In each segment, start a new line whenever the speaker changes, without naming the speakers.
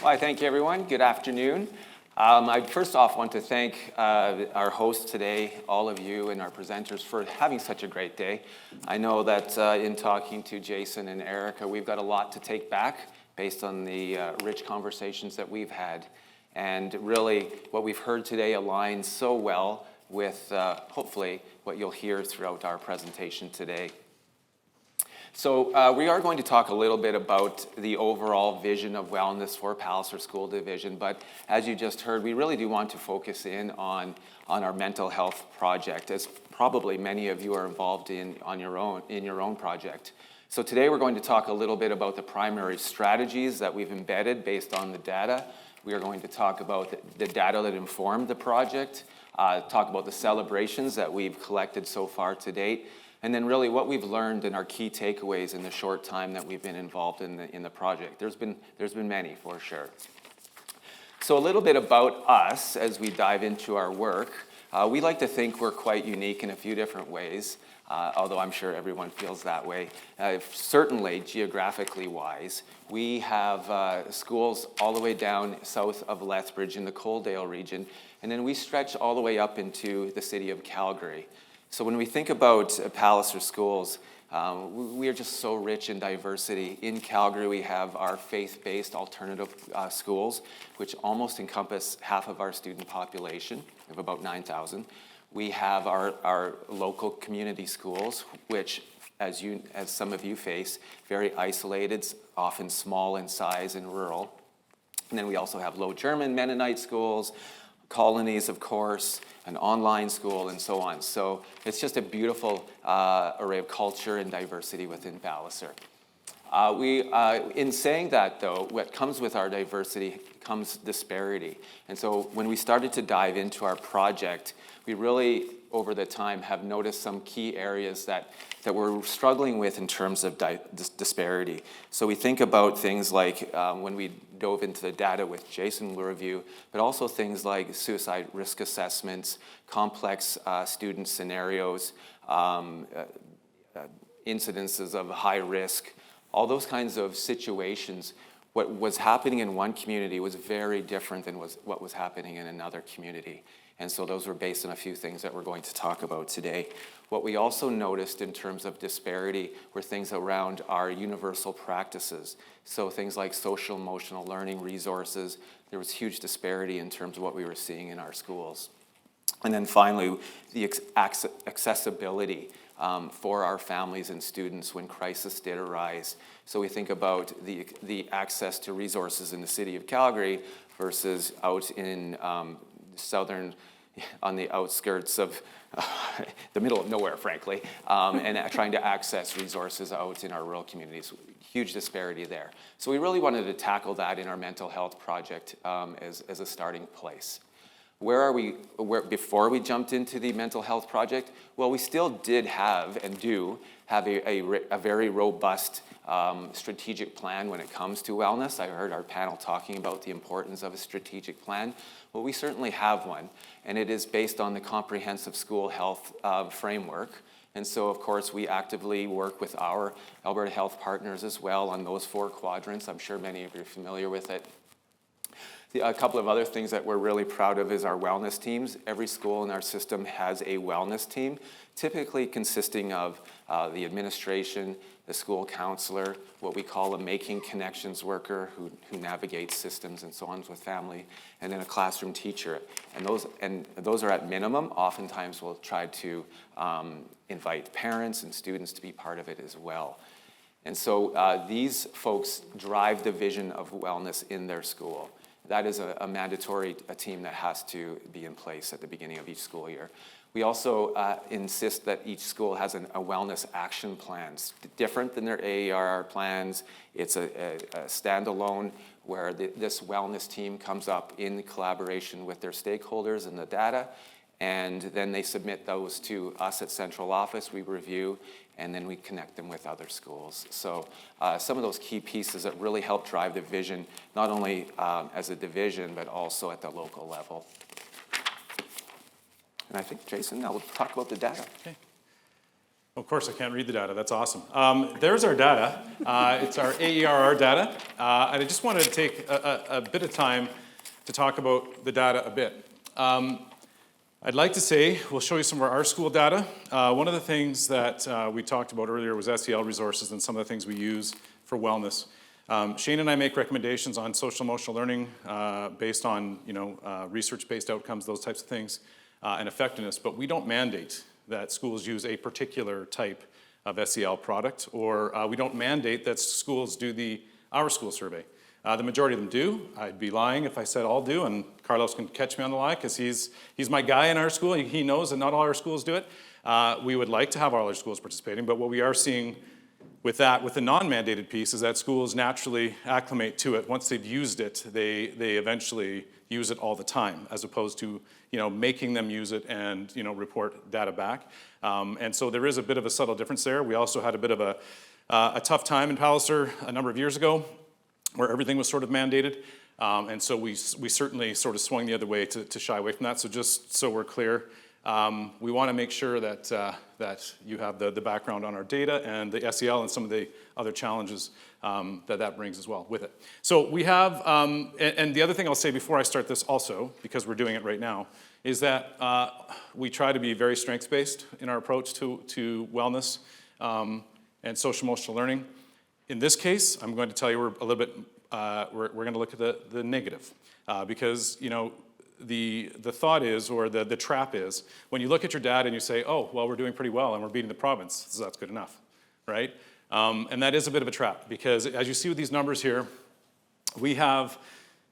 Well, I thank you, everyone. Good afternoon. I first off want to thank our hosts today, all of you and our presenters, for having such a great day. I know that in talking to Jason and Erika, we've got a lot to take back based on the rich conversations that we've had. And really, what we've heard today aligns so well with, hopefully, what you'll hear throughout our presentation today. So we are going to talk a little bit about the overall vision of wellness for Palliser School Division, but as you just heard, we really do want to focus in on our mental health project, as probably many of you are involved in your own project. So today we're going to talk a little bit about the primary strategies that we've embedded based on the data. We are going to talk about the data that informed the project, talk about the celebrations that we've collected so far to date, and then really what we've learned and our key takeaways in the short time that we've been involved in the project. There's been many for sure. So a little bit about us as we dive into our work. We like to think we're quite unique in a few different ways, although I'm sure everyone feels that way. Certainly geographically wise, we have schools all the way down south of Lethbridge in the Coaldale region, and then we stretch all the way up into the city of Calgary. So when we think about Palliser schools, we are just so rich in diversity. In Calgary, we have our faith-based alternative schools, which almost encompass half of our student population, of about 9,000. We have our local community schools, which, as some of you face, very isolated, often small in size and rural. And then we also have Low German Mennonite schools, colonies, of course, an online school, and so on. So it's just a beautiful array of culture and diversity within Palliser. In saying that, though, what comes with our diversity comes disparity. And so when we started to dive into our project, we really, over the time, have noticed some key areas that we're struggling with in terms of disparity. So we think about things like when we dove into the data with Jason will review, but also things like suicide risk assessments, complex student scenarios, incidences of high risk, all those kinds of situations. What was happening in one community was very different than what was happening in another community. And so those were based on a few things that we're going to talk about today. What we also noticed in terms of disparity were things around our universal practices. So things like social emotional learning resources. There was huge disparity in terms of what we were seeing in our schools. And then finally, the accessibility for our families and students when crisis did arise. So we think about the access to resources in the city of Calgary versus out in southern, on the outskirts of the middle of nowhere, frankly, and trying to access resources out in our rural communities. Huge disparity there. So we really wanted to tackle that in our mental health project as a starting place. Where are we, before we jumped into the mental health project? Well, we still did have and do have a very robust strategic plan when it comes to wellness. I heard our panel talking about the importance of a strategic plan. Well, we certainly have one, and it is based on the comprehensive school health framework. And so, of course, we actively work with our Alberta Health partners as well on those 4 quadrants. I'm sure many of you are familiar with it. A couple of other things that we're really proud of is our wellness teams. Every school in our system has a wellness team, typically consisting of the administration, the school counselor, what we call a making connections worker who navigates systems and so on with family, and then a classroom teacher. And those are at minimum. Oftentimes we'll try to invite parents and students to be part of it as well. And so these folks drive the vision of wellness in their school. That is a mandatory team that has to be in place at the beginning of each school year. We also insist that each school has a wellness action plan. It's different than their AERR plans. It's a standalone where this wellness team comes up in collaboration with their stakeholders and the data, and then they submit those to us at central office. We review, and then we connect them with other schools. So some of those key pieces that really help drive the vision, not only as a division, but also at the local level. And I think, Jason, now we'll talk about the data.
Okay. Of course, I can't read the data. That's awesome. There's our data. It's our AERR data. And I just wanted to take a bit of time to talk about the data a bit. I'd like to say, we'll show you some of our school data. One of the things that we talked about earlier was SEL resources and some of the things we use for wellness. Shane and I make recommendations on social emotional learning based on research-based outcomes, those types of things, and effectiveness, but we don't mandate that schools use a particular type of SEL product, or we don't mandate that schools do our school survey. The majority of them do. I'd be lying if I said all do, and Carlos can catch me on the lie because he's my guy in our school. He knows that not all our schools do it. We would like to have all our schools participating, but what we are seeing with the non-mandated piece is that schools naturally acclimate to it. Once they've used it, they eventually use it all the time, as opposed to making them use it and report data back. And so there is a bit of a subtle difference there. We also had a bit of a tough time in Palliser a number of years ago, where everything was sort of mandated. And so we certainly sort of swung the other way to shy away from that. So just so we're clear, we want to make sure that you have the background on our data and the SEL and some of the other challenges that brings as well with it. So we have, and the other thing I'll say before I start this also, because we're doing it right now, is that we try to be very strengths-based in our approach to wellness and social emotional learning. In this case, I'm going to tell you we're a little bit, we're going to look at the negative, because the thought is, or the trap is, when you look at your data and you say, oh, well, we're doing pretty well and we're beating the province, so that's good enough, right? And that is a bit of a trap, because as you see with these numbers here, we have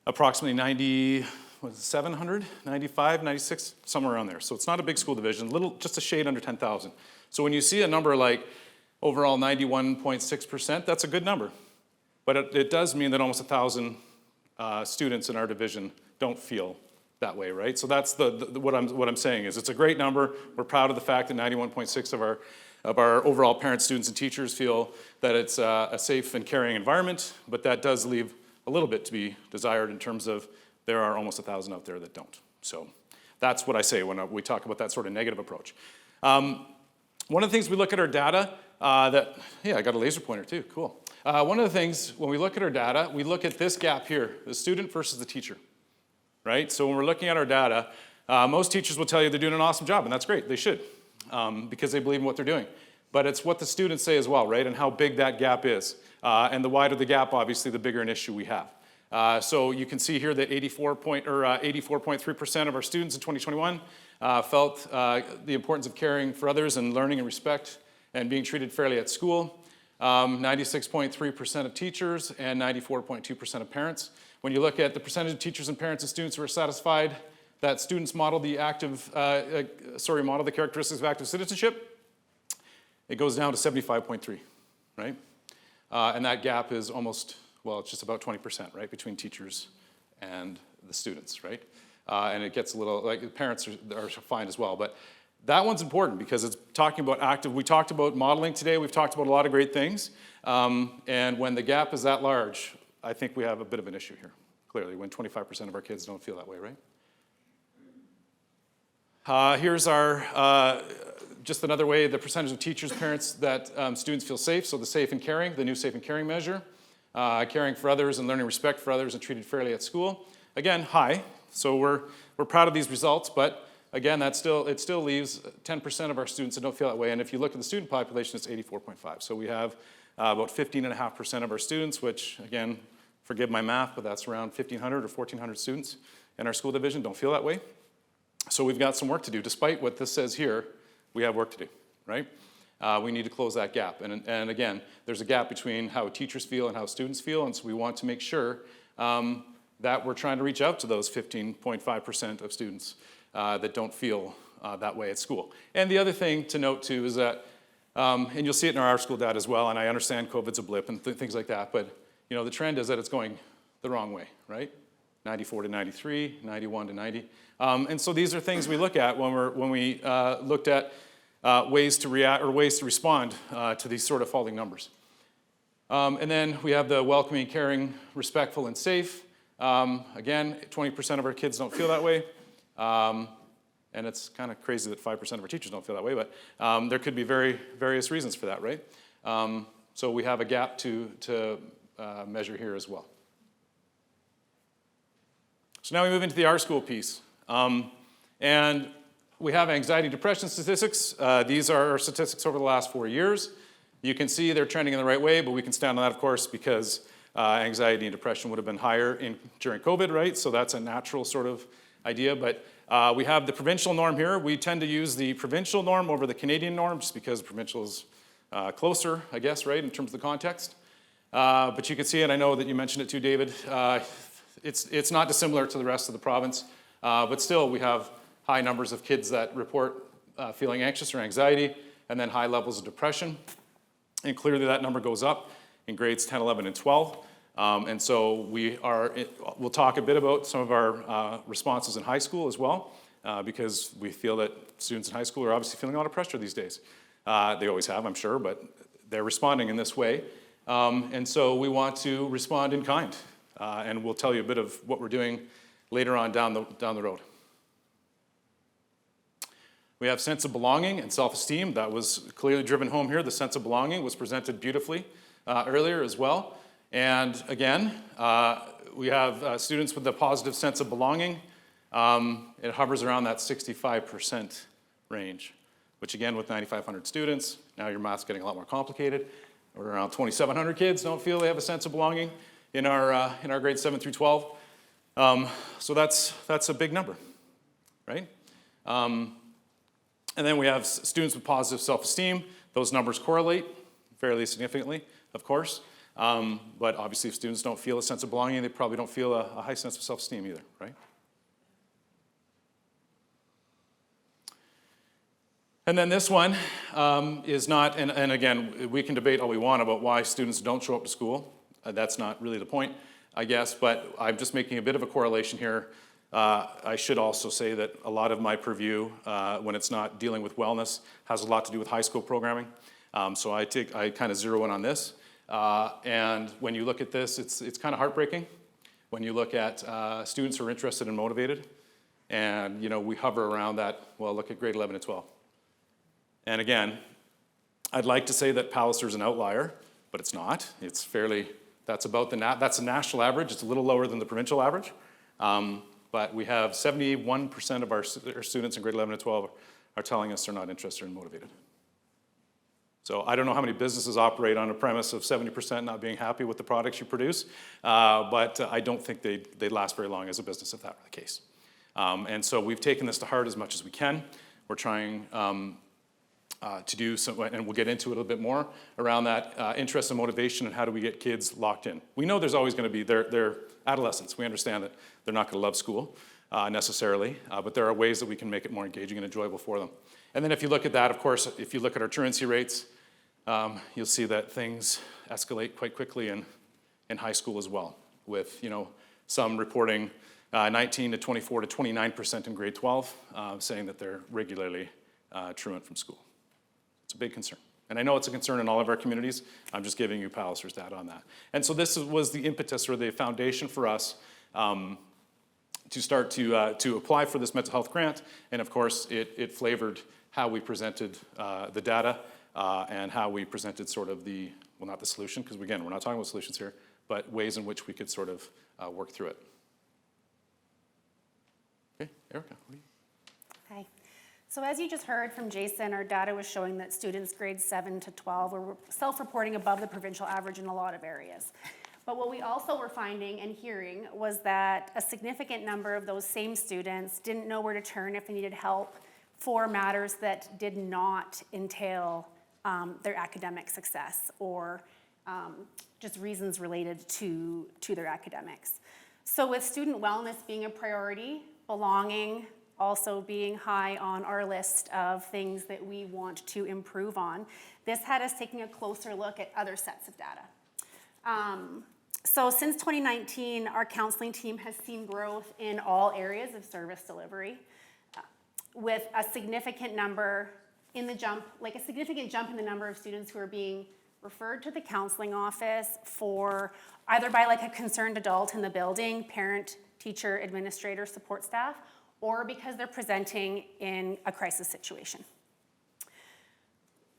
approximately 700, 95, 96, somewhere around there. So it's not a big school division, just a shade under 10,000. So when you see a number like overall 91.6%, that's a good number. But it does mean that almost 1,000 students in our division don't feel that way, right? So that's what I'm saying is it's a great number. We're proud of the fact that 91.6 of our overall parents, students, and teachers feel that it's a safe and caring environment, but that does leave a little bit to be desired in terms of there are almost 1,000 out there that don't. So that's what I say when we talk about that sort of negative approach. One of the things we look at our data I got a laser pointer too, cool. One of the things when we look at our data, we look at this gap here, the student versus the teacher, right? So when we're looking at our data, most teachers will tell you they're doing an awesome job, and that's great, they should, because they believe in what they're doing. But it's what the students say as well, right, and how big that gap is. And the wider the gap, obviously, the bigger an issue we have. So you can see here that 84.3% of our students in 2021 felt the importance of caring for others and learning and respect and being treated fairly at school. 96.3% of teachers and 94.2% of parents. When you look at the percentage of teachers and parents and students who are satisfied that students model the characteristics of active citizenship, it goes down to 75.3, right? And that gap is almost, it's just about 20%, right, between teachers and the students, right? And it gets a little, the parents are fine as well, but that one's important because it's talking about active. We talked about modeling today. We've talked about a lot of great things. And when the gap is that large, I think we have a bit of an issue here, clearly, when 25% of our kids don't feel that way, right? Here's our, just another way, the percentage of teachers, parents that students feel safe. So the safe and caring, the new safe and caring measure. Caring for others and learning respect for others and treated fairly at school. Again, high. So we're proud of these results, but again, it still leaves 10% of our students that don't feel that way. And if you look at the student population, it's 84.5. So we have about 15.5% of our students, which again, forgive my math, but that's around 1,500 or 1,400 students in our school division don't feel that way. So we've got some work to do. Despite what this says here, we have work to do, right? We need to close that gap. And again, there's a gap between how teachers feel and how students feel, and so we want to make sure that we're trying to reach out to those 15.5% of students that don't feel that way at school. And the other thing to note too is that, and you'll see it in our school data as well, and I understand COVID's a blip and things like that, but the trend is that it's going the wrong way, right? 94 to 93, 91 to 90. And so these are things we look at when we looked at ways to react or ways to respond to these sort of falling numbers. And then we have the welcoming, caring, respectful, and safe. Again, 20% of our kids don't feel that way. And it's kind of crazy that 5% of our teachers don't feel that way, but there could be various reasons for that, right? So we have a gap to measure here as well. So now we move into the R-School piece. And we have anxiety, depression statistics. These are our statistics over the last 4 years. You can see they're trending in the right way, but we can stand on that, of course, because anxiety and depression would have been higher during COVID, right? So that's a natural sort of idea. But we have the provincial norm here. We tend to use the provincial norm over the Canadian norm just because provincial is closer, I guess, right, in terms of the context. But you can see it. I know that you mentioned it too, David. It's not dissimilar to the rest of the province, but still we have high numbers of kids that report feeling anxious or anxiety, and then high levels of depression. And clearly that number goes up in grades 10, 11, and 12. And so we'll talk a bit about some of our responses in high school as well, because we feel that students in high school are obviously feeling a lot of pressure these days. They always have, I'm sure, but they're responding in this way. And so we want to respond in kind. And we'll tell you a bit of what we're doing later on down the road. We have sense of belonging and self-esteem. That was clearly driven home here. The sense of belonging was presented beautifully earlier as well. And again, we have students with a positive sense of belonging. It hovers around that 65% range, which again, with 9,500 students, now your math's getting a lot more complicated. We're around 2,700 kids don't feel they have a sense of belonging in our grades 7 through 12. So that's a big number, right? And then we have students with positive self-esteem. Those numbers correlate fairly significantly, of course. But obviously, if students don't feel a sense of belonging, they probably don't feel a high sense of self-esteem either, right? And then this one is not, and again, we can debate all we want about why students don't show up to school. That's not really the point, I guess, but I'm just making a bit of a correlation here. I should also say that a lot of my purview, when it's not dealing with wellness, has a lot to do with high school programming. So I kind of zero in on this. And when you look at this, it's kind of heartbreaking when you look at students who are interested and motivated. And, we hover around that, well, look at grade 11 and 12. And again, I'd like to say that Palliser is an outlier, but it's not. It's fairly, that's a national average. It's a little lower than the provincial average. But we have 71% of our students in grade 11 and 12 are telling us they're not interested and motivated. So I don't know how many businesses operate on a premise of 70% not being happy with the products you produce, but I don't think they'd last very long as a business if that were the case. And so we've taken this to heart as much as we can. We're trying to do some, and we'll get into it a little bit more, around that interest and motivation and how do we get kids locked in. We know there's always going to be, they're adolescents. We understand that they're not going to love school necessarily, but there are ways that we can make it more engaging and enjoyable for them. And then if you look at that, of course, if you look at our truancy rates, you'll see that things escalate quite quickly in high school as well, with some reporting 19 to 24 to 29% in grade 12, saying that they're regularly truant from school. It's a big concern. And I know it's a concern in all of our communities. I'm just giving you Palliser's data on that. And so this was the impetus or the foundation for us to start to apply for this mental health grant. And of course, it flavored how we presented the data and how we presented sort of well, not the solution, because again, we're not talking about solutions here, but ways in which we could sort of work through it. Okay, Erika, what do you?
Hi. So as you just heard from Jason, our data was showing that students grades 7 to 12 were self-reporting above the provincial average in a lot of areas. But what we also were finding and hearing was that a significant number of those same students didn't know where to turn if they needed help for matters that did not entail their academic success or just reasons related to their academics. So with student wellness being a priority, belonging also being high on our list of things that we want to improve on, this had us taking a closer look at other sets of data. So since 2019, our counseling team has seen growth in all areas of service delivery, with a significant number in the jump, like a significant jump in the number of students who are being referred to the counseling office for either by like a concerned adult in the building, parent, teacher, administrator, support staff, or because they're presenting in a crisis situation.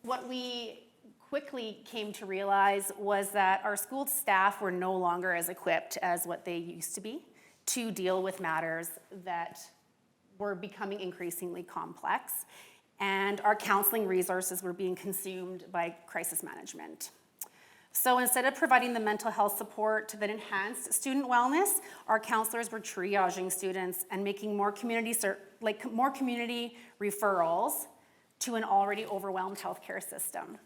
What we quickly came to realize was that our school staff were no longer as equipped as what they used to be to deal with matters that were becoming increasingly complex, and our counseling resources were being consumed by crisis management. So instead of providing the mental health support that enhanced student wellness, our counselors were triaging students and making more community referrals to an already overwhelmed healthcare system.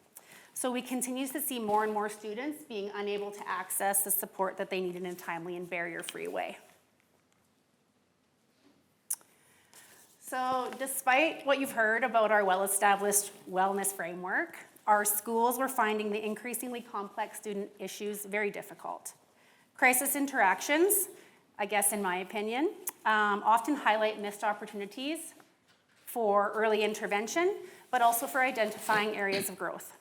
So we continue to see more and more students being unable to access the support that they need in a timely and barrier-free way. So despite what you've heard about our well-established wellness framework, our schools were finding the increasingly complex student issues very difficult. Crisis interactions, I guess in my opinion, often highlight missed opportunities for early intervention, but also for identifying areas of growth.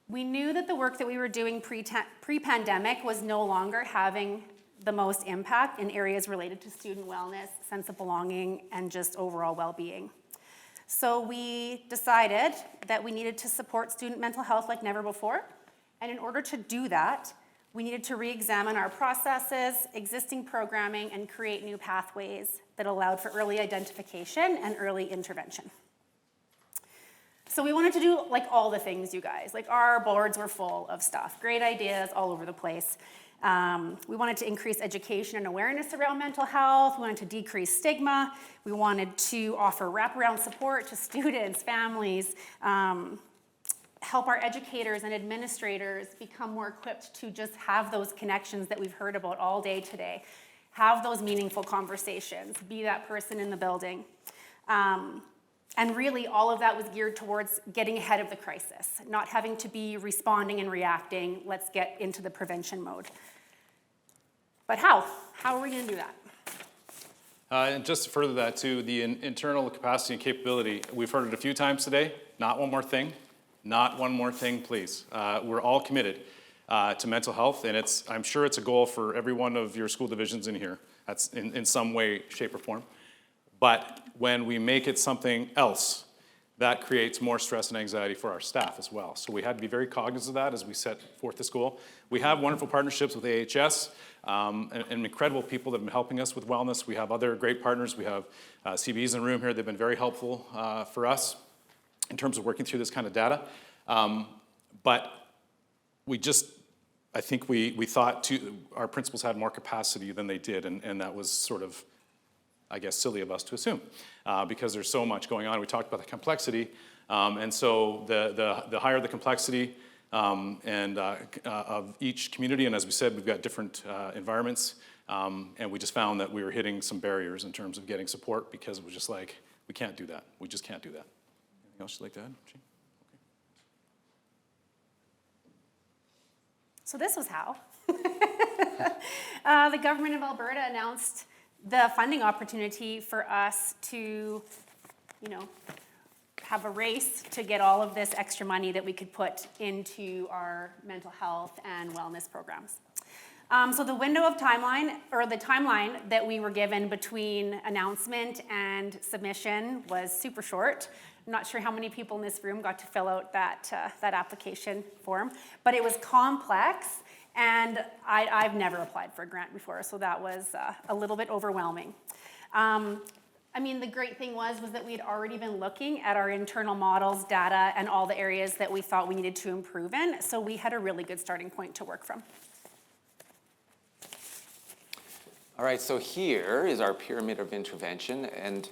We knew that the work that we were doing pre-pandemic was no longer having the most impact in areas related to student wellness, sense of belonging, and just overall well-being. So we decided that we needed to support student mental health like never before, and in order to do that, we needed to re-examine our processes, existing programming, and create new pathways that allowed for early identification and early intervention. So we wanted to do like all the things, you guys. Like our boards were full of stuff, great ideas all over the place. We wanted to increase education and awareness around mental health. We wanted to decrease stigma. We wanted to offer wraparound support to students, families, help our educators and administrators become more equipped to just have those connections that we've heard about all day today. Have those meaningful conversations, be that person in the building. And really, all of that was geared towards getting ahead of the crisis, not having to be responding and reacting. Let's get into the prevention mode. But how? How are we going to do that?
And just to further that too, the internal capacity and capability, we've heard it a few times today. Not one more thing. Not one more thing, please. We're all committed to mental health, and I'm sure it's a goal for every one of your school divisions in here. That's in some way, shape, or form. But when we make it something else, that creates more stress and anxiety for our staff as well. So we had to be very cognizant of that as we set forth the school. We have wonderful partnerships with AHS and incredible people that have been helping us with wellness. We have other great partners. We have CBEs in the room here. They've been very helpful for us in terms of working through this kind of data. But I think we thought our principals had more capacity than they did, and that was sort of, I guess, silly of us to assume, because there's so much going on. We talked about the complexity, and so the higher the complexity of each community, and as we said, we've got different environments, and we just found that we were hitting some barriers in terms of getting support because it was just like, we can't do that. We just can't do that. Anything else you'd like to add, Jean? Okay.
So this was how. The government of Alberta announced the funding opportunity for us to, have a race to get all of this extra money that we could put into our mental health and wellness programs. So the window of timeline, or the timeline that we were given between announcement and submission was super short. I'm not sure how many people in this room got to fill out that application form, but it was complex. And I've never applied for a grant before, so that was a little bit overwhelming. The great thing was that we had already been looking at our internal models, data, and all the areas that we thought we needed to improve in, so we had a really good starting point to work from.
All right, so here is our pyramid of intervention, and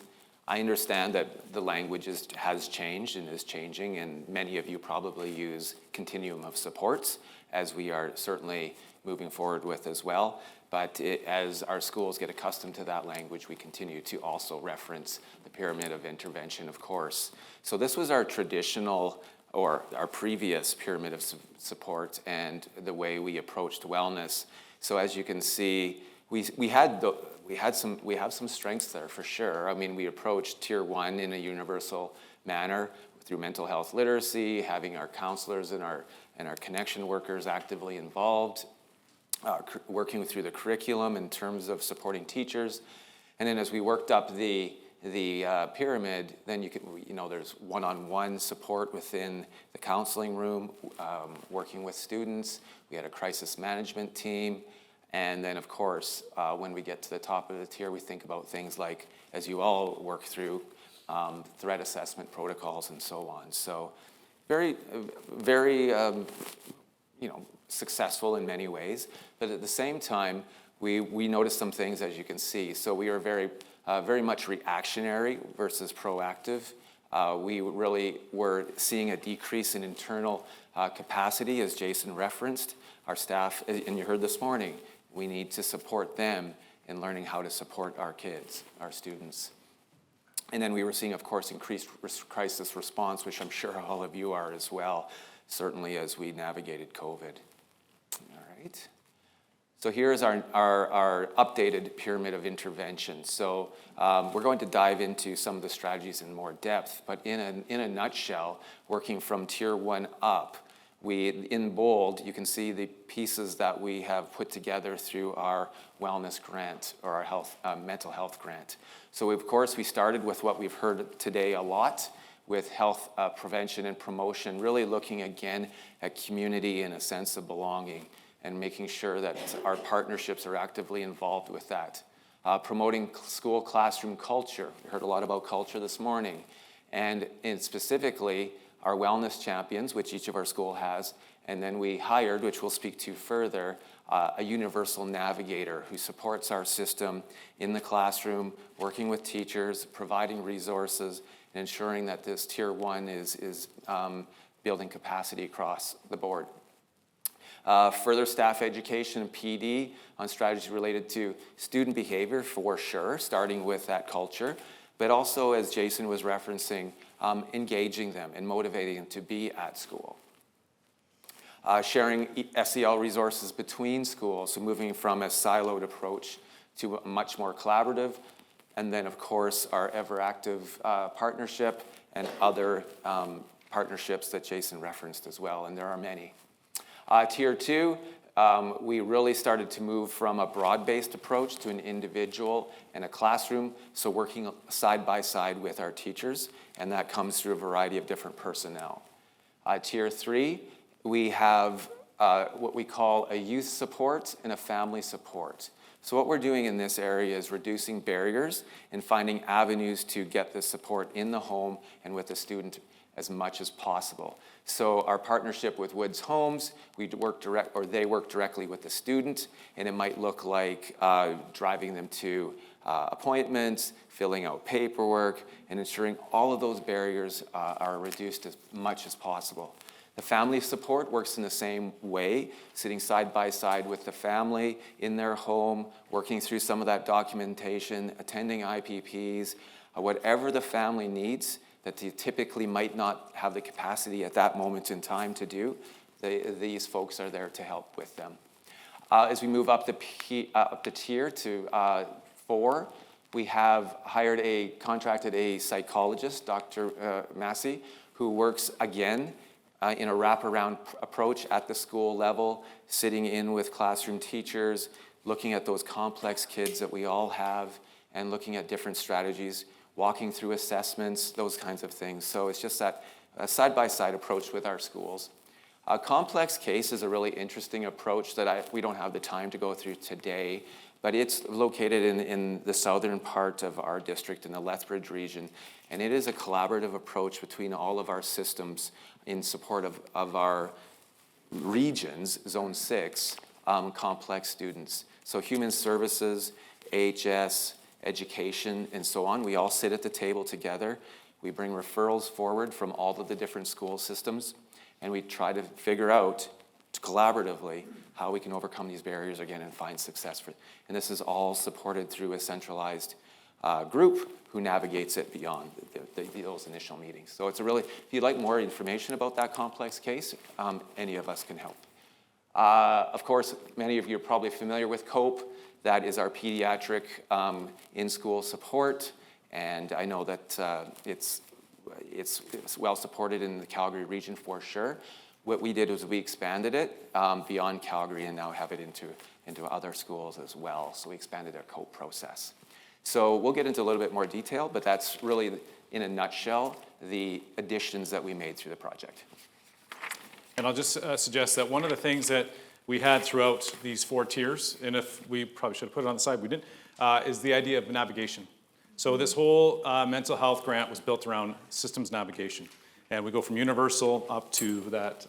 I understand that the language has changed and is changing, and many of you probably use continuum of supports, as we are certainly moving forward with as well. But as our schools get accustomed to that language, we continue to also reference the pyramid of intervention, of course. So this was our traditional, or our previous pyramid of support and the way we approached wellness. So as you can see, we have some strengths there for sure. We approached tier 1 in a universal manner through mental health literacy, having our counselors and our connection workers actively involved, working through the curriculum in terms of supporting teachers. And then as we worked up the pyramid, then there's one-on-one support within the counseling room, working with students. We had a crisis management team. And then, of course, when we get to the top of the tier, we think about things like, as you all work through, threat assessment protocols and so on. So very, very, successful in many ways. But at the same time, we noticed some things, as you can see. So we are very much reactionary versus proactive. We really were seeing a decrease in internal capacity, as Jason referenced. Our staff, and you heard this morning, we need to support them in learning how to support our kids, our students. And then we were seeing, of course, increased crisis response, which I'm sure all of you are as well, certainly as we navigated COVID. All right. So here's our updated pyramid of intervention. So we're going to dive into some of the strategies in more depth, but in a nutshell, working from tier 1 up, in bold, you can see the pieces that we have put together through our wellness grant or our mental health grant. So of course, we started with what we've heard today a lot with health prevention and promotion, really looking again at community and a sense of belonging and making sure that our partnerships are actively involved with that. Promoting school classroom culture. We heard a lot about culture this morning. And specifically, our wellness champions, which each of our school has, and then we hired, which we'll speak to further, a universal navigator who supports our system in the classroom, working with teachers, providing resources, and ensuring that this tier 1 is building capacity across the board. Further staff education and PD on strategies related to student behavior for sure, starting with that culture, but also, as Jason was referencing, engaging them and motivating them to be at school. Sharing SEL resources between schools, so moving from a siloed approach to a much more collaborative, and then of course our ever-active partnership and other partnerships that Jason referenced as well, and there are many. Tier 2, we really started to move from a broad-based approach to an individual and a classroom, so working side by side with our teachers, and that comes through a variety of different personnel. Tier 3, we have what we call a youth support and a family support. So what we're doing in this area is reducing barriers and finding avenues to get the support in the home and with the student as much as possible. So our partnership with Woods Homes, they work directly with the student, and it might look like driving them to appointments, filling out paperwork, and ensuring all of those barriers are reduced as much as possible. The family support works in the same way, sitting side by side with the family in their home, working through some of that documentation, attending IPPs, whatever the family needs that they typically might not have the capacity at that moment in time to do, these folks are there to help with them. As we move up the tier to 4, we have contracted a psychologist, Dr. Massey, who works again in a wraparound approach at the school level, sitting in with classroom teachers, looking at those complex kids that we all have, and looking at different strategies, walking through assessments, those kinds of things. So it's just that side-by-side approach with our schools. A complex case is a really interesting approach that we don't have the time to go through today, but it's located in the southern part of our district in the Lethbridge region, and it is a collaborative approach between all of our systems in support of our regions, Zone 6, complex students. So human services, AHS, education, and so on, we all sit at the table together. We bring referrals forward from all of the different school systems, and we try to figure out collaboratively how we can overcome these barriers again and find success. And this is all supported through a centralized group who navigates it beyond those initial meetings. So it's if you'd like more information about that complex case, any of us can help. Of course, many of you are probably familiar with COPE. That is our pediatric in-school support, and I know that it's well supported in the Calgary region for sure. What we did was we expanded it beyond Calgary and now have it into other schools as well. So we expanded our COPE process. So we'll get into a little bit more detail, but that's really, in a nutshell, the additions that we made through the project.
And I'll just suggest that one of the things that we had throughout these 4 tiers, and if we probably should have put it on the side, we didn't, is the idea of navigation. So this whole mental health grant was built around systems navigation. And we go from universal up to that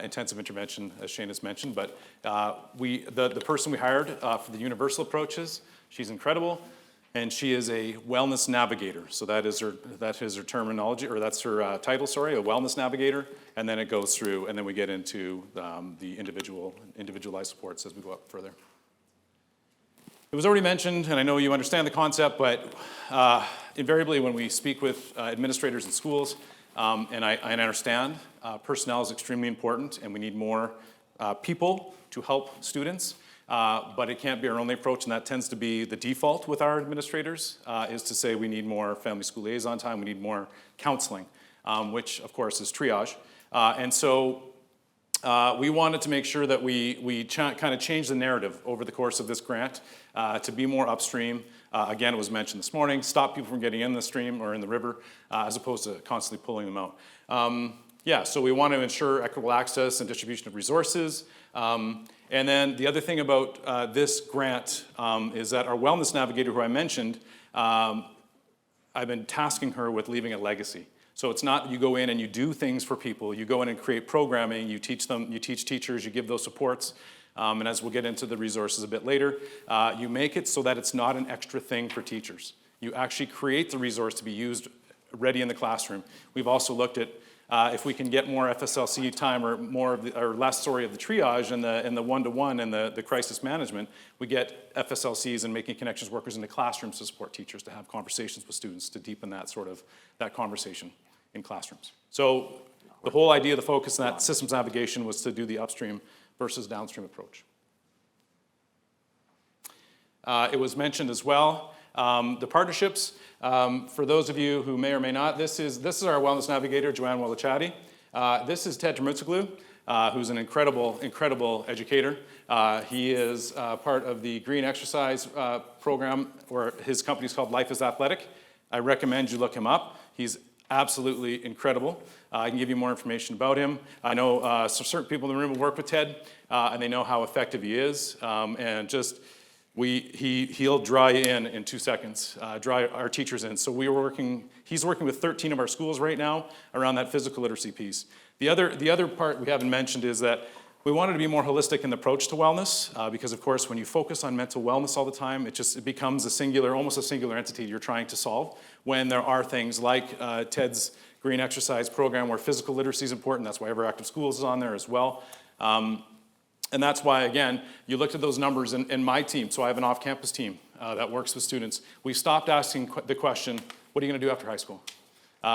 intensive intervention, as Shane has mentioned. But the person we hired for the universal approaches, she's incredible. And she is a wellness navigator. So that is her terminology, or that's her title, sorry, a wellness navigator. And then it goes through, and then we get into the individualized supports as we go up further. It was already mentioned, and I know you understand the concept, but invariably when we speak with administrators in schools, and I understand personnel is extremely important, and we need more people to help students. But it can't be our only approach, and that tends to be the default with our administrators, is to say we need more family school liaison time, we need more counseling, which of course is triage. And so we wanted to make sure that we kind of change the narrative over the course of this grant to be more upstream. Again, it was mentioned this morning, stop people from getting in the stream or in the river, as opposed to constantly pulling them out. So we want to ensure equitable access and distribution of resources. And then the other thing about this grant is that our wellness navigator, who I mentioned, I've been tasking her with leaving a legacy. So it's not you go in and you do things for people. You go in and create programming. You teach them. You teach teachers. You give those supports. And as we'll get into the resources a bit later, you make it so that it's not an extra thing for teachers. You actually create the resource to be used ready in the classroom. We've also looked at if we can get more FSLC time or less of the triage and the one-to-one and the crisis management, we get FSLCs and making connections workers into classrooms to support teachers to have conversations with students to deepen that conversation in classrooms. So the whole idea, the focus of that systems navigation was to do the upstream versus downstream approach. It was mentioned as well, the partnerships. For those of you who may or may not, this is our wellness navigator, Joanne Walachati. This is Ted Termutsoglu, who's an incredible educator. He is part of the Green Exercise program, or his company is called Life is Athletic. I recommend you look him up. He's absolutely incredible. I can give you more information about him. I know certain people in the room have worked with Ted, and they know how effective he is. And just, he'll dry in 2 seconds, dry our teachers in. So he's working with 13 of our schools right now around that physical literacy piece. The other part we haven't mentioned is that we wanted to be more holistic in the approach to wellness, because of course when you focus on mental wellness all the time, it becomes almost a singular entity you're trying to solve, when there are things like Ted's Green Exercise program where physical literacy is important. That's why Everactive Schools is on there as well. And that's why, again, you looked at those numbers in my team. So I have an off-campus team that works with students. We stopped asking the question, what are you going to do after high school?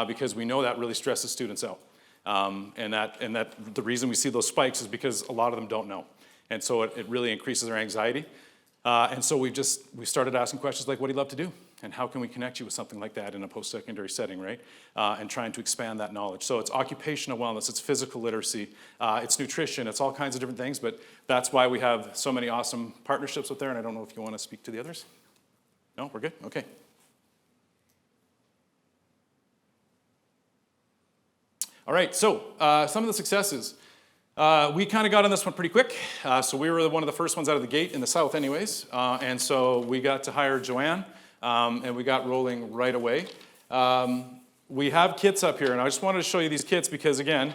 Because we know that really stresses students out. And that the reason we see those spikes is because a lot of them don't know. And so it really increases their anxiety. And so we started asking questions like, what do you love to do? And how can we connect you with something like that in a post-secondary setting, right? And trying to expand that knowledge. So it's occupational wellness, it's physical literacy, it's nutrition, it's all kinds of different things, but that's why we have so many awesome partnerships with there, and I don't know if you want to speak to the others? No, we're good? Okay. All right, so some of the successes. We kind of got on this one pretty quick. So we were one of the first ones out of the gate in the South anyways. And so we got to hire Joanne, and we got rolling right away. We have kits up here, and I just wanted to show you these kits because, again,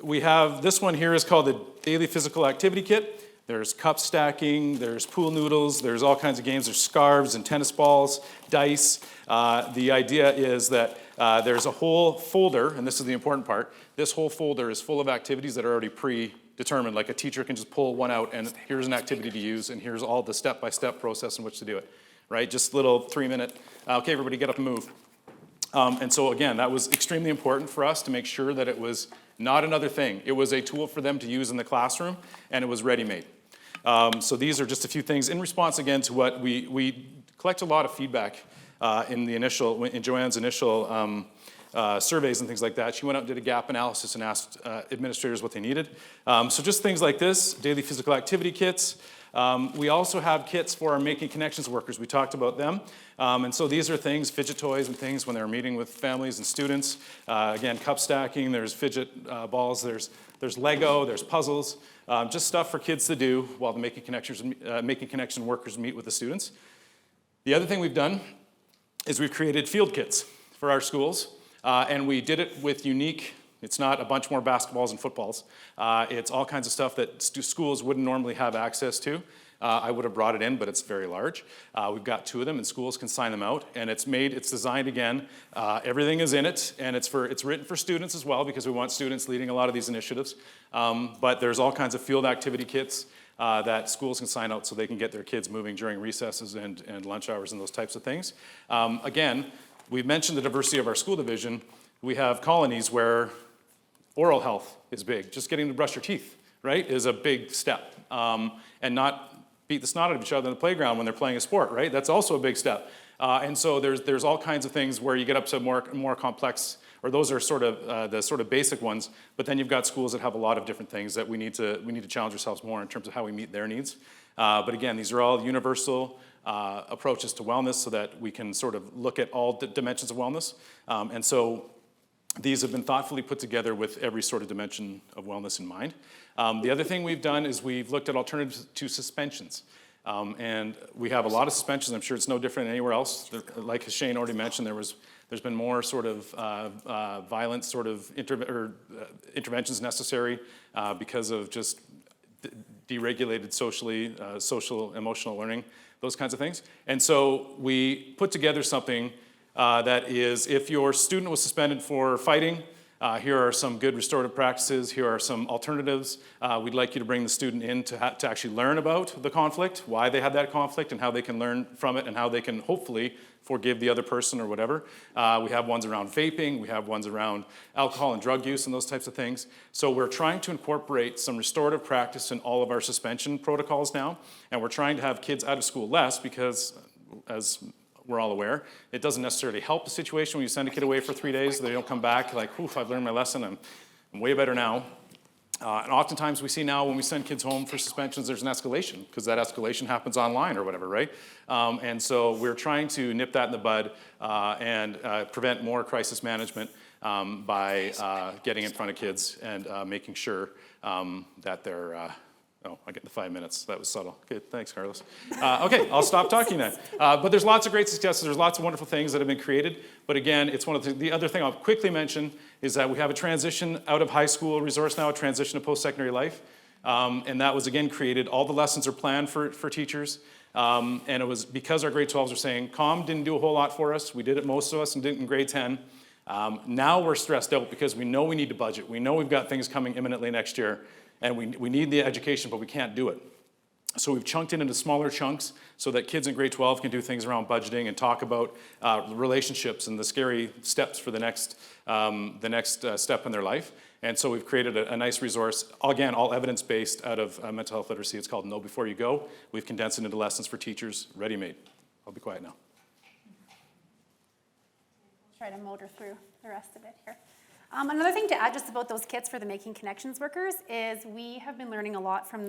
we have, this one here is called the Daily Physical Activity Kit. There's cup stacking, there's pool noodles, there's all kinds of games. There's scarves and tennis balls, dice. The idea is that there's a whole folder, and this is the important part. This whole folder is full of activities that are already predetermined. Like a teacher can just pull one out, and here's an activity to use, and here's all the step-by-step process in which to do it, right? Just little 3-minute, okay, everybody get up and move. And so again, that was extremely important for us to make sure that it was not another thing. It was a tool for them to use in the classroom, and it was ready-made. So these are just a few things in response, again, to what we collect a lot of feedback in Joanne's initial surveys and things like that. She went out and did a gap analysis and asked administrators what they needed. So just things like this, daily physical activity kits. We also have kits for our Making Connections workers. We talked about them. And so these are things, fidget toys and things when they're meeting with families and students. Again, cup stacking, there's fidget balls, there's Lego, there's puzzles, just stuff for kids to do while the Making Connection workers meet with the students. The other thing we've done is we've created field kits for our schools, and we did it with unique, it's not a bunch more basketballs and footballs. It's all kinds of stuff that schools wouldn't normally have access to. I would have brought it in, but it's very large. We've got 2 of them, and schools can sign them out. And it's designed again. Everything is in it, and it's written for students as well, because we want students leading a lot of these initiatives. But there's all kinds of field activity kits that schools can sign out so they can get their kids moving during recesses and lunch hours and those types of things. Again, we've mentioned the diversity of our school division. We have colonies where oral health is big. Just getting to brush your teeth, right, is a big step. And not beat the snot out of each other in the playground when they're playing a sport, right? That's also a big step. And so there's all kinds of things where you get up to more complex, or those are sort of the sort of basic ones, but then you've got schools that have a lot of different things that we need to challenge ourselves more in terms of how we meet their needs. But again, these are all universal approaches to wellness so that we can sort of look at all dimensions of wellness. And so these have been thoughtfully put together with every sort of dimension of wellness in mind. The other thing we've done is we've looked at alternatives to suspensions. And we have a lot of suspensions. I'm sure it's no different anywhere else. Like Shane already mentioned, there's been more sort of violent sort of interventions necessary because of just deregulated social emotional learning, those kinds of things. And so we put together something that is, if your student was suspended for fighting, here are some good restorative practices, here are some alternatives. We'd like you to bring the student in to actually learn about the conflict, why they had that conflict, and how they can learn from it, and how they can hopefully forgive the other person or whatever. We have ones around vaping, we have ones around alcohol and drug use and those types of things. So we're trying to incorporate some restorative practice in all of our suspension protocols now, and we're trying to have kids out of school less because, as we're all aware, it doesn't necessarily help the situation when you send a kid away for 3 days. They don't come back like, oof, I've learned my lesson, I'm way better now. And oftentimes we see now when we send kids home for suspensions, there's an escalation, because that escalation happens online or whatever, right? And so we're trying to nip that in the bud and prevent more crisis management by getting in front of kids and making sure that they're oh, I get the 5 minutes. That was subtle. Okay, thanks, Carlos. Okay, I'll stop talking then. But there's lots of great successes. There's lots of wonderful things that have been created. But again, it's one of the other thing I'll quickly mention is that we have a transition out of high school resource now, a transition to post-secondary life. And that was, again, created. All the lessons are planned for teachers. And it was because our grade 12s are saying, COM didn't do a whole lot for us. We did it, most of us, and did it in grade 10. Now we're stressed out because we know we need to budget. We know we've got things coming imminently next year. And we need the education, but we can't do it. So we've chunked it into smaller chunks so that kids in grade 12 can do things around budgeting and talk about relationships and the scary steps for the next step in their life. And so we've created a nice resource, again, all evidence-based out of mental health literacy. It's called Know Before You Go. We've condensed it into lessons for teachers, ready-made. I'll be quiet now.
Try to motor through the rest of it here. Another thing to add just about those kits for the Making Connections workers is we have been learning a lot from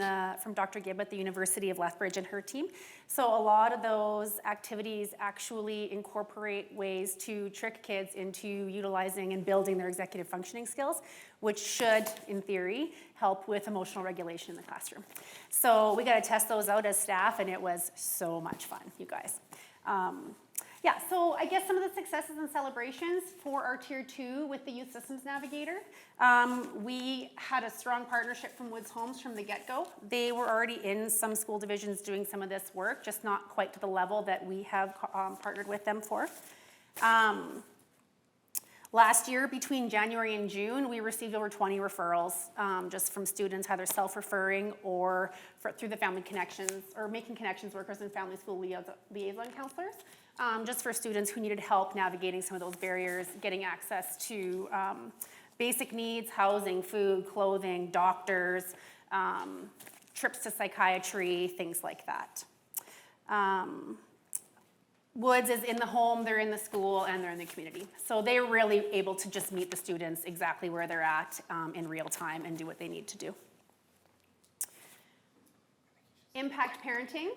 Dr. Gibb at the University of Lethbridge and her team. So a lot of those activities actually incorporate ways to trick kids into utilizing and building their executive functioning skills, which should, in theory, help with emotional regulation in the classroom. So we got to test those out as staff, and it was so much fun, you guys. Yeah, so I guess some of the successes and celebrations for our Tier 2 with the Youth Systems Navigator. We had a strong partnership from Woods Homes from the get-go. They were already in some school divisions doing some of this work, just not quite to the level that we have partnered with them for. Last year, between January and June, we received over 20 referrals just from students, either self-referring or through the Family Connections or Making Connections workers and family school liaison counselors. Just for students who needed help navigating some of those barriers, getting access to basic needs, housing, food, clothing, doctors, trips to psychiatry, things like that. Woods is in the home, they're in the school, and they're in the community. So they're really able to just meet the students exactly where they're at in real time and do what they need to do. Impact Parenting,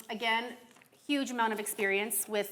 again, huge amount of experience with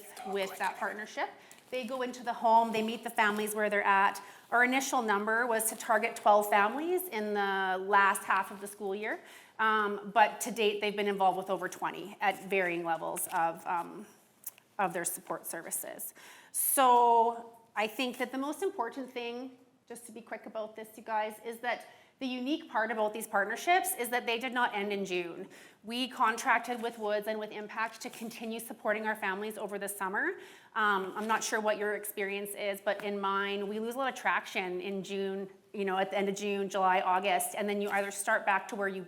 that partnership. They go into the home, they meet the families where they're at. Our initial number was to target 12 families in the last half of the school year, but to date, they've been involved with over 20 at varying levels of their support services. So I think that the most important thing, just to be quick about this, you guys, is that the unique part about these partnerships is that they did not end in June. We contracted with Woods and with Impact to continue supporting our families over the summer. I'm not sure what your experience is, but in mine, we lose a lot of traction in June, at the end of June, July, August, and then you either start back to where you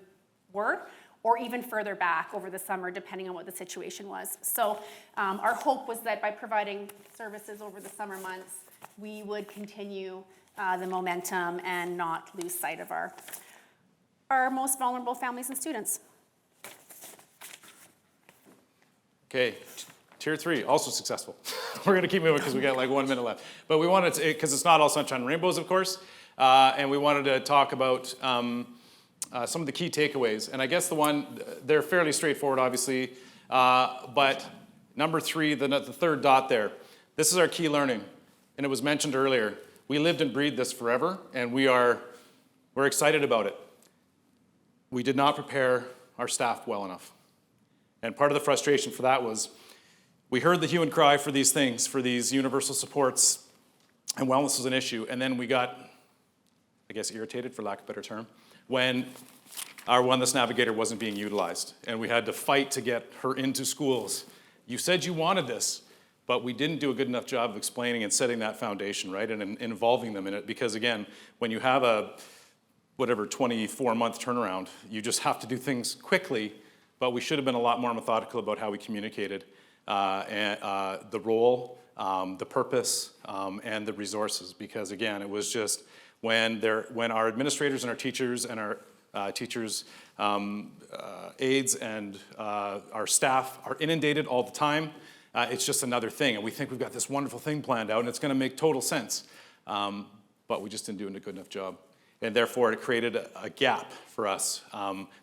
were or even further back over the summer, depending on what the situation was. So our hope was that by providing services over the summer months, we would continue the momentum and not lose sight of our most vulnerable families and students.
Okay, tier 3, also successful. We're gonna keep moving because we got like 1 minute left. But we wanted to, because it's not all sunshine and rainbows, of course, and we wanted to talk about some of the key takeaways. And I guess they're fairly straightforward, obviously, but number 3, the third dot there, this is our key learning, and it was mentioned earlier. We lived and breathed this forever, and we're excited about it. We did not prepare our staff well enough. And part of the frustration for that was we heard the hue and cry for these things, for these universal supports, and wellness was an issue. And then we got, I guess, irritated, for lack of a better term, when our wellness navigator wasn't being utilized. And we had to fight to get her into schools. You said you wanted this, but we didn't do a good enough job of explaining and setting that foundation, right, and involving them in it. Because again, when you have a, 24-month turnaround, you just have to do things quickly, but we should have been a lot more methodical about how we communicated the role, the purpose, and the resources. Because again, it was just when our administrators and our teachers and our teachers' aides and our staff are inundated all the time, it's just another thing. And we think we've got this wonderful thing planned out and it's gonna make total sense. But we just didn't do a good enough job. And therefore, it created a gap for us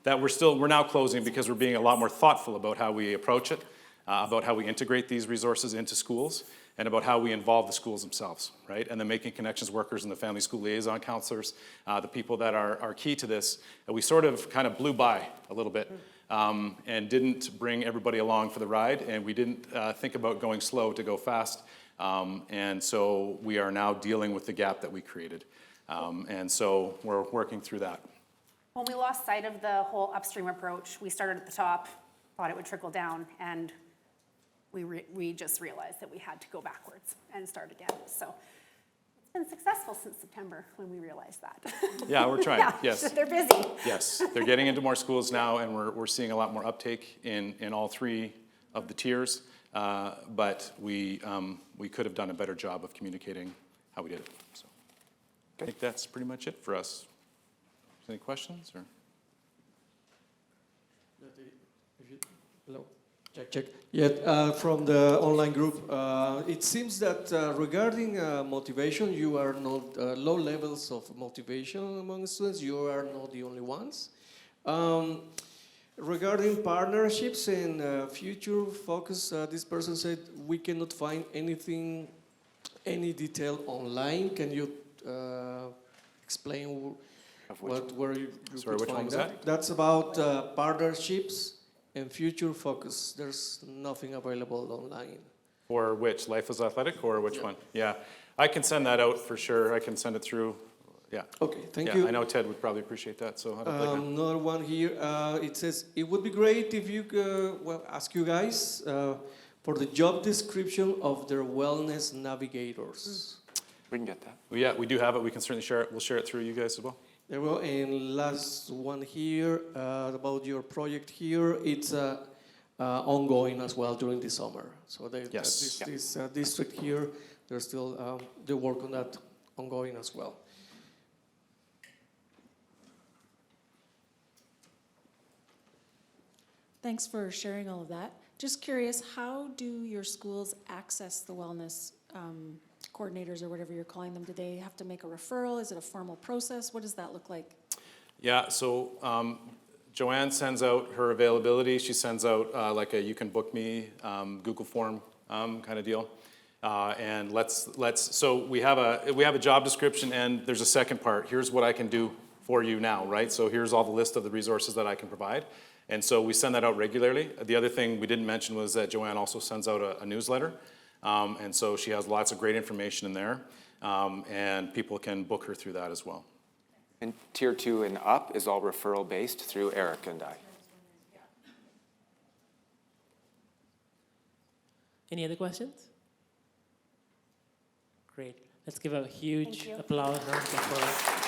that we're now closing because we're being a lot more thoughtful about how we approach it, about how we integrate these resources into schools, and about how we involve the schools themselves, right? And the Making Connections workers and the family school liaison counselors, the people that are key to this. And we sort of kind of blew by a little bit and didn't bring everybody along for the ride, and we didn't think about going slow to go fast. And so we are now dealing with the gap that we created. And so we're working through that.
When we lost sight of the whole upstream approach, we started at the top, thought it would trickle down, and we just realized that we had to go backwards and start again. So it's been successful since September when we realized that.
Yeah, we're trying,
Yeah,
yes.
they're busy.
Yes, they're getting into more schools now, and we're seeing a lot more uptake in all 3 of the tiers. But we could have done a better job of communicating how we did it. So I think that's pretty much it for us. Any questions? Or?
Hello. Check. Yeah, from the online group, it seems that regarding motivation, you are not low levels of motivation among students. You are not the only ones. Regarding partnerships and future focus, this person said we cannot find any detail online. Can you explain where you
Sorry,
could
which one
find
was
that? That's about partnerships and future focus. There's nothing available online.
For which? Life is Athletic or which one? Yeah, I can send that out for sure. I can send it through. Yeah.
Okay, thank you.
I know Ted would probably appreciate that. So
another one here. It says it would be great if you could ask you guys for the job description of their wellness navigators.
We can get that.
Well, yeah, we do have it. We can certainly share it. We'll share it through you guys as well.
There we go. And last one here about your project here. It's ongoing as well during the summer. So
Yes.
this district here, there's still the work on that ongoing as well.
Thanks for sharing all of that. Just curious, how do your schools access the wellness coordinators or whatever you're calling them? Do they have to make a referral? Is it a formal process? What does that look like?
Yeah, so Joanne sends out her availability. She sends out like a you can book me Google form kind of deal. And so we have a job description, and there's a second part. Here's what I can do for you now, right? So here's all the list of the resources that I can provide. And so we send that out regularly. The other thing we didn't mention was that Joanne also sends out a newsletter. And so she has lots of great information in there. And people can book her through that as well.
And tier 2 and up is all referral based through Erika and I.
Any other questions? Great. Let's give a huge
Thank you.
applause round of applause.